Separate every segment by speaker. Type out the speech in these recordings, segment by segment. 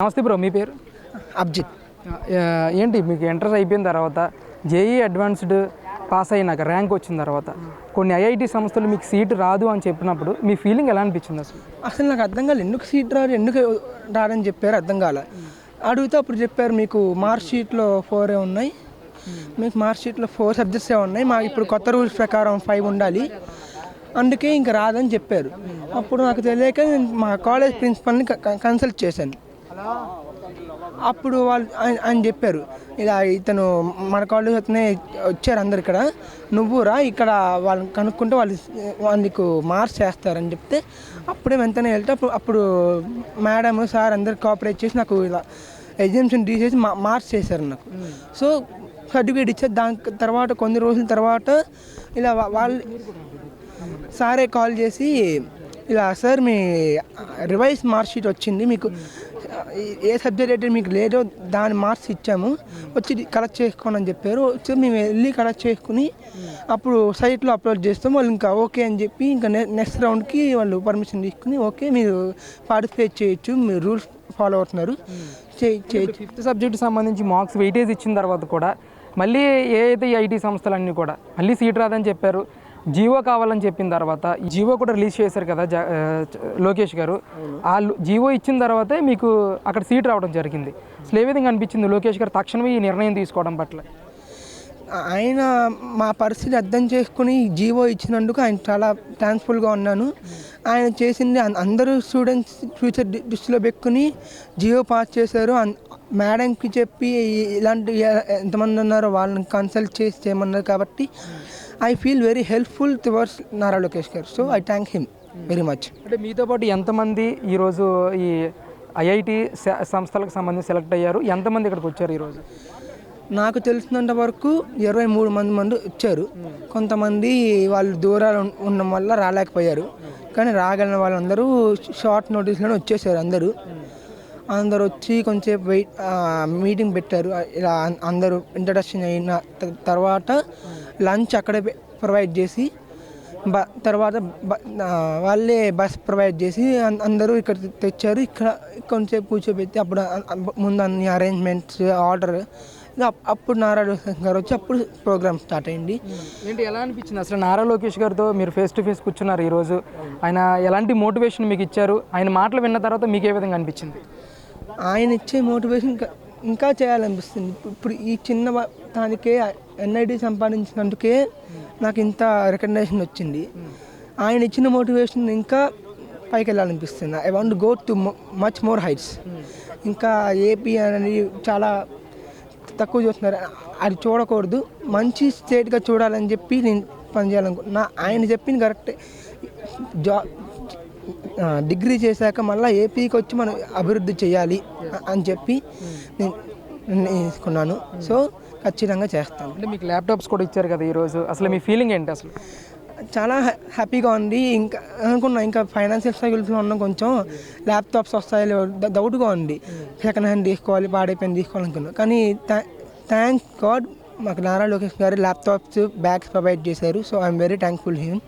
Speaker 1: నమస్తే బ్రో, మీ పేరు?
Speaker 2: అబ్జిత్.
Speaker 1: ఏంటి మీకు ఎంట్రన్స్ అయిపోయిన తర్వాత జేఈ అడ్వాన్స్డ్ పాస్ అయినాక ర్యాంక్ వచ్చిన తర్వాత కొన్ని ఐఐటి సంస్థలు మీకు సీట్ రాదు అని చెప్పినప్పుడు మీ ఫీలింగ్ ఎలా అనిపించింది?
Speaker 2: అసలు నాకు అర్థం కాలేదు, ఎందుకు సీట్ రాదు, ఎందుకు రాదని చెప్పారు, అర్థం కాలే. అడిగితే అప్పుడు చెప్పారు మీకు మార్క్ షీట్లో 4 ఉన్నాయి, మీకు మార్క్ షీట్లో 4 సబ్జెక్ట్సే ఉన్నాయి, మాకు ఇప్పుడు కొత్త రూల్స్ ప్రకారం 5 ఉండాలి, అందుకే ఇంకా రాదని చెప్పారు. అప్పుడు నాకు తెలియక నేను మా కాలేజ్ ప్రిన్సిపల్ని కన్సల్ట్ చేశాను. అప్పుడు వాళ్ళు ఆయన చెప్పారు, ఇలా ఇతను మన కాలేజ్ అతనే వచ్చారు అందరు, ఇక్కడ నువ్వు రా, ఇక్కడ వాళ్ళని కనుక్కుంటే వాళ్ళు నీకు మార్క్స్ చేస్తారని చెప్తే అప్పుడే వెంటనే వెళ్తే అప్పుడు మేడం సార్ అందరు కోఆపరేట్ చేసి నాకు ఇలా ఎగ్జామ్షన్ తీసేసి మార్క్స్ చేశారు నాకు. సో సర్టిఫికేట్ ఇచ్చారు. దాని తర్వాత కొన్ని రోజుల తర్వాత ఇలా వాళ్ళు సారే కాల్ చేసి ఇలా సార్ మీ రివైజ్ మార్క్ షీట్ వచ్చింది, మీకు ఏ సబ్జెక్ట్ అయితే మీకు లేదో దాని మార్క్స్ ఇచ్చాము, వచ్చి కలెక్ట్ చేసుకోండి అని చెప్పారు. వచ్చి మేము వెళ్ళి కలెక్ట్ చేసుకుని అప్పుడు సైట్లో అప్లోడ్ చేస్తాం. వాళ్ళు ఇంకా ఓకే అని చెప్పి ఇంకా నెక్స్ట్ రౌండ్కి వాళ్ళు పర్మిషన్ తీసుకుని ఓకే మీరు పార్టిసిపేట్ చేయొచ్చు, మీరు రూల్స్ ఫాలో అవుతున్నారు చేయొచ్చు.
Speaker 1: 5th సబ్జెక్ట్ సంబంధించి మార్క్స్ వెయిటేజ్ ఇచ్చిన తర్వాత కూడా మళ్ళీ ఏదైతే ఈ ఐటీ సంస్థలన్నీ కూడా మళ్ళీ సీట్ రాదని చెప్పారు, జియో కావాలని చెప్పిన తర్వాత జియో కూడా రిలీజ్ చేశారు కదా లోకేష్ గారు. ఆ జియో ఇచ్చిన తర్వాతే మీకు అక్కడ సీట్ రావడం జరిగింది. అసలు ఏ విధంగా అనిపించింది లోకేష్ గారు తక్షణమే ఈ నిర్ణయం తీసుకోవడం పట్ల?
Speaker 2: ఆయన మా పరిస్థితి అర్థం చేసుకుని జియో ఇచ్చినందుకు ఆయన చాలా థ్యాంక్ఫుల్గా ఉన్నాను. ఆయన చేసింది అందరూ స్టూడెంట్స్ ఫ్యూచర్ దృష్టిలో పెట్టుకుని జియో పాస్ చేశారు. మేడంకి చెప్పి ఇలాంటి ఎంతమంది ఉన్నారో వాళ్ళని కన్సల్ట్ చేసి చేయమన్నారు. కాబట్టి I feel very helpful towards Nara Lokesh garu. So I thank him very much.
Speaker 1: అంటే మీతో పాటు ఎంతమంది ఈరోజు ఈ ఐఐటి సంస్థలకు సంబంధించి సెలెక్ట్ అయ్యారు, ఎంతమంది ఇక్కడికి వచ్చారు ఈరోజు?
Speaker 2: నాకు తెలిసినంత వరకు 23 మంది వచ్చారు. కొంతమంది వాళ్ళు దూరాలు ఉండడం వల్ల రాలేకపోయారు, కానీ రాగలిగిన వాళ్ళందరూ షార్ట్ నోటీస్లోనే వచ్చేసారు. అందరూ వచ్చి కొంచెంసేపు మీటింగ్ పెట్టారు. ఇలా అందరూ ఇంట్రడక్షన్ అయిన తర్వాత లంచ్ అక్కడే ప్రొవైడ్ చేసి తర్వాత వాళ్ళే బస్ ప్రొవైడ్ చేసి అందరూ ఇక్కడ తెచ్చారు. ఇక్కడ కొంచెంసేపు కూర్చోబెట్టి అప్పుడు ముందు అన్ని అరేంజ్మెంట్స్ ఆర్డర్, అప్పుడు నారా లోకేష్ గారు వచ్చి అప్పుడు ప్రోగ్రామ్ స్టార్ట్ అయింది.
Speaker 1: ఏంటి ఎలా అనిపించింది అసలు నారా లోకేష్ గారితో మీరు ఫేస్ టు ఫేస్ కూర్చున్నారు ఈరోజు? ఆయన ఎలాంటి మోటివేషన్ మీకు ఇచ్చారు? ఆయన మాటలు విన్న తర్వాత మీకు ఏ విధంగా అనిపించింది?
Speaker 2: ఆయన ఇచ్చే మోటివేషన్ ఇంకా చేయాలనిపిస్తుంది. ఇప్పుడు ఈ చిన్న దానికే ఎన్ఐటి సంపాదించినందుకే నాకు ఇంత రికగ్నైజేషన్ వచ్చింది. ఆయన ఇచ్చిన మోటివేషన్ ఇంకా పైకి వెళ్ళాలనిపిస్తుంది. I want go to much more heights. ఇంకా ఏపీ అనేది చాలా తక్కువ చూస్తున్నారు, అది చూడకూడదు, మంచి స్టేట్గా చూడాలని చెప్పి నేను పనిచేయాలనుకుంటున్నా. ఆయన చెప్పింది కరెక్టే. డిగ్రీ చేశాక మళ్ళీ ఏపీకి వచ్చి మనం అభివృద్ధి చేయాలి అని చెప్పి నేను నిర్ణయించుకున్నాను. సో ఖచ్చితంగా చేస్తాను.
Speaker 1: అంటే మీకు ల్యాప్టాప్స్ కూడా ఇచ్చారు కదా ఈరోజు, అసలు మీ ఫీలింగ్ ఏంటి? అసలు
Speaker 2: చాలా హ్యాపీగా ఉంది. ఇంకా అనుకున్నా ఇంకా ఫైనాన్షియల్ స్ట్రగుల్స్లో ఉన్న కొంచెం ల్యాప్టాప్స్ వస్తాయో డౌట్గా ఉంది. సెకండ్ హ్యాండ్ తీసుకోవాలి, పాడైపోయింది తీసుకోవాలనుకున్నాను. కానీ థ్యాంక్ గాడ్ మాకు నారా లోకేష్ గారు ల్యాప్టాప్స్ బ్యాగ్స్ ప్రొవైడ్ చేశారు. So I'm very thankful him.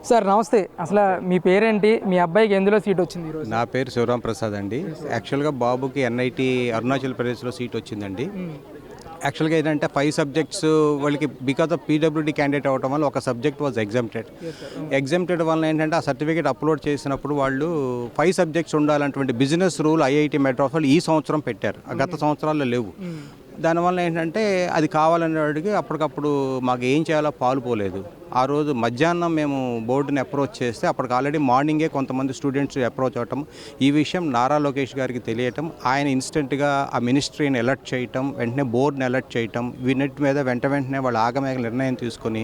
Speaker 1: Sir నమస్తే, అసలు మీ పేరేంటి, మీ అబ్బాయికి ఎందులో సీట్ వచ్చింది ఈరోజు?
Speaker 3: నా పేరు శివరాం ప్రసాద్ అండి. యాక్చువల్గా బాబుకి ఎన్ఐటి అరుణాచల్ ప్రదేశ్లో సీట్ వచ్చిందండి. యాక్చువల్గా ఏంటంటే 5 సబ్జెక్ట్స్ వాళ్ళకి బికాస్ ఆఫ్ పీడబ్ల్యూడీ క్యాండిడేట్ అవ్వడం వల్ల ఒక సబ్జెక్ట్ వాజ్ ఎగ్జామ్టెడ్ వల్ల ఏంటంటే ఆ సర్టిఫికేట్ అప్లోడ్ చేసినప్పుడు వాళ్ళు 5 సబ్జెక్ట్స్ ఉండాలన్నటువంటి బిజినెస్ రూల్ ఐఐటి మెడ్రాస్ వాళ్ళు ఈ సంవత్సరం పెట్టారు, గత సంవత్సరాల్లో లేవు. దానివల్ల ఏంటంటే అది కావాలనేవాడికి అప్పటికప్పుడు మాకు ఏం చేయాలో పాలుపోలేదు. ఆ రోజు మధ్యాహ్నం మేము బోర్డుని అప్రోచ్ చేస్తే అప్పటికి ఆల్రెడీ మార్నింగే కొంతమంది స్టూడెంట్స్ అప్రోచ్ అవ్వటం, ఈ విషయం నారా లోకేష్ గారికి తెలియటం, ఆయన ఇన్స్టెంట్గా ఆ మినిస్ట్రీని అలర్ట్ చేయటం, వెంటనే బోర్డుని అలర్ట్ చేయటం, వీటి మీద వెంటనే వాళ్ళు ఆగమేఘ నిర్ణయం తీసుకొని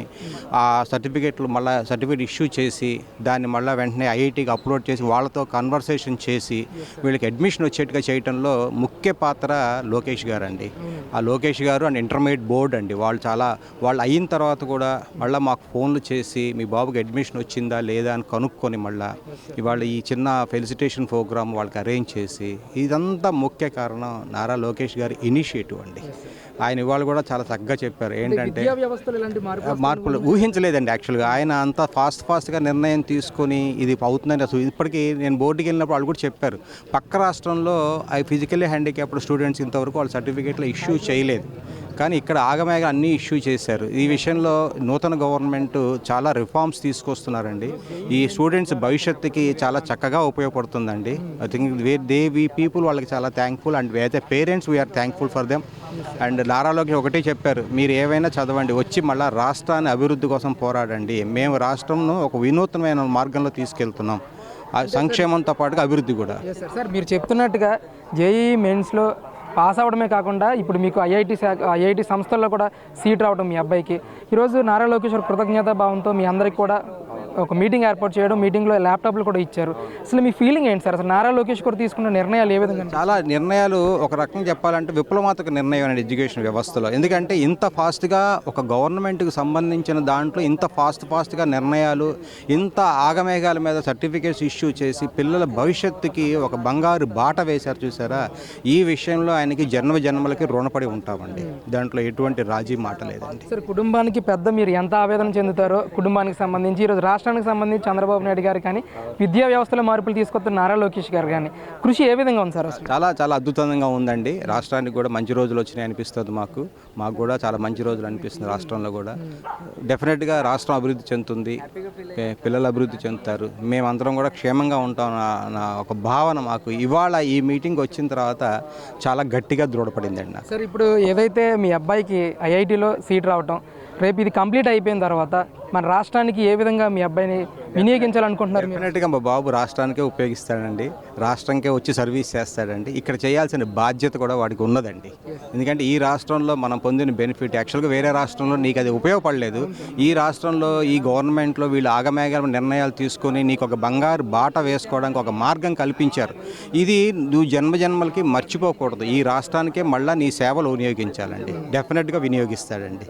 Speaker 3: ఆ సర్టిఫికేట్లు మళ్ళీ సర్టిఫికేట్ ఇష్యూ చేసి దాన్ని మళ్ళీ వెంటనే ఐఐటికి అప్లోడ్ చేసి వాళ్ళతో కన్వర్సేషన్ చేసి వీళ్ళకి అడ్మిషన్ వచ్చేట్టుగా చేయటంలో ముఖ్య పాత్ర లోకేష్ గారు అండి. ఆ లోకేష్ గారు అండ్ ఇంటర్మీడియట్ బోర్డు అండి, వాళ్ళు అయిన తర్వాత కూడా మళ్ళీ మాకు ఫోన్లు చేసి మీ బాబుకి అడ్మిషన్ వచ్చిందా లేదా అని కనుక్కొని మళ్ళీ ఇవాళ ఈ చిన్న ఫెలిసిటేషన్ ప్రోగ్రామ్ వాళ్ళకి అరేంజ్ చేసి, ఇదంతా ముఖ్య కారణం నారా లోకేష్ గారి ఇనిషియేటివ్ అండి. ఆయన ఇవాళ కూడా చాలా చక్కగా చెప్పారు. ఏంటంటే
Speaker 1: విద్యా వ్యవస్థలో ఇలాంటి
Speaker 3: మార్పులు ఊహించలేదండి. యాక్చువల్గా ఆయన అంత ఫాస్ట్గా నిర్ణయం తీసుకొని ఇది అవుతుందని అసలు ఇప్పటికీ నేను బోర్డుకి వెళ్ళినప్పుడు వాళ్ళు కూడా చెప్పారు, పక్క రాష్ట్రంలో ఫిజికల్లీ హ్యాండిక్యాప్డ్ స్టూడెంట్స్ ఇంతవరకు వాళ్ళు సర్టిఫికేట్లు ఇష్యూ చేయలేదు, కానీ ఇక్కడ ఆగమేగా అన్నీ ఇష్యూ చేశారు. ఈ విషయంలో నూతన గవర్నమెంట్ చాలా రిఫార్మ్స్ తీసుకొస్తున్నారండి. ఈ స్టూడెంట్స్ భవిష్యత్తుకి చాలా చక్కగా ఉపయోగపడుతుందండి. ఐ థింక్ వి పీపుల్ వాళ్ళకి చాలా థ్యాంక్ఫుల్ అండ్ అయితే parents we are thankful for them. And నారాలోకి ఒకటే చెప్పారు, మీరు ఏవైనా చదవండి, వచ్చి మళ్ళీ రాష్ట్రాన్ని అభివృద్ధి కోసం పోరాడండి. మేము రాష్ట్రంను ఒక వినూత్నమైన మార్గంలో తీసుకెళ్తున్నాం, సంక్షేమంతో పాటుగా అభివృద్ధి కూడా.
Speaker 1: సార్ మీరు చెప్తున్నట్టుగా జేఈఈ మెయిన్స్లో పాస్ అవ్వడమే కాకుండా ఇప్పుడు మీకు ఐఐటి సంస్థల్లో కూడా సీట్ రావడం మీ అబ్బాయికి. ఈరోజు నారా లోకేష్ కృతజ్ఞతా భావంతో మీ అందరికీ కూడా ఒక మీటింగ్ ఏర్పాటు చేయడం, మీటింగ్లో ల్యాప్టాప్లు కూడా ఇచ్చారు. అసలు మీ ఫీలింగ్ ఏంటి సార్? అసలు నారా లోకేష్ కూడా తీసుకున్న నిర్ణయాలు ఏ విధంగా?
Speaker 3: చాలా నిర్ణయాలు ఒక రకంగా చెప్పాలంటే విప్లవాత్మక నిర్ణయం అండి ఎడ్యుకేషన్ వ్యవస్థలో. ఎందుకంటే ఇంత ఫాస్ట్గా ఒక గవర్నమెంట్కి సంబంధించిన దాంట్లో ఇంత ఫాస్ట్గా నిర్ణయాలు, ఇంత ఆగమేఘాల మీద సర్టిఫికేట్స్ ఇష్యూ చేసి పిల్లల భవిష్యత్తుకి ఒక బంగారు బాట వేశారు చూసారా. ఈ విషయంలో ఆయనకి జన్మలకి రుణపడి ఉంటామండి, దాంట్లో ఎటువంటి రాజీ మాట లేదండి.
Speaker 1: సార్ కుటుంబానికి పెద్ద మీరు ఎంత ఆవేదన చెందుతారో కుటుంబానికి సంబంధించి, ఈరోజు రాష్ట్రానికి సంబంధించి చంద్రబాబు నాయుడు గారు కానీ విద్యా వ్యవస్థలో మార్పులు తీసుకొస్తున్న నారా లోకేష్ గారు కానీ కృషి ఏ విధంగా ఉంది సార్? అసలు
Speaker 3: చాలా అద్భుతంగా ఉందండి. రాష్ట్రానికి కూడా మంచి రోజులు వచ్చినాయి అనిపిస్తుంది. మాకు కూడా చాలా మంచి రోజులు అనిపిస్తుంది. రాష్ట్రంలో కూడా డెఫినెట్గా రాష్ట్రం అభివృద్ధి చెందుతుంది, పిల్లలు అభివృద్ధి చెందుతారు, మేమందరం కూడా క్షేమంగా ఉంటాం నా ఒక భావన మాకు ఇవాళ ఈ మీటింగ్ వచ్చిన తర్వాత చాలా గట్టిగా దృఢపడిందండి నాకు.
Speaker 1: సార్ ఇప్పుడు ఏదైతే మీ అబ్బాయికి ఐఐటిలో సీట్ రావటం, రేపు ఇది కంప్లీట్ అయిపోయిన తర్వాత మన రాష్ట్రానికి ఏ విధంగా మీ అబ్బాయిని వినియోగించాలనుకుంటున్నారు?
Speaker 3: డెఫినెట్గా మా బాబు రాష్ట్రానికే ఉపయోగిస్తాడండి, రాష్ట్రంకే వచ్చి సర్వీస్ చేస్తాడండి. ఇక్కడ చేయాల్సిన బాధ్యత కూడా వాడికి ఉన్నదండి. ఎందుకంటే ఈ రాష్ట్రంలో మనం పొందిన బెనిఫిట్ యాక్చువల్గా వేరే రాష్ట్రంలో నీకు అది ఉపయోగపడలేదు. ఈ రాష్ట్రంలో ఈ గవర్నమెంట్లో వీళ్ళు ఆగమేఘ నిర్ణయాలు తీసుకొని నీకు ఒక బంగారు బాట వేసుకోవడానికి ఒక మార్గం కల్పించారు. ఇది నువ్వు జన్మలకి మర్చిపోకూడదు. ఈ రాష్ట్రానికే మళ్ళీ నీ సేవలు వినియోగించాలండి. డెఫినెట్గా వినియోగిస్తాడండి.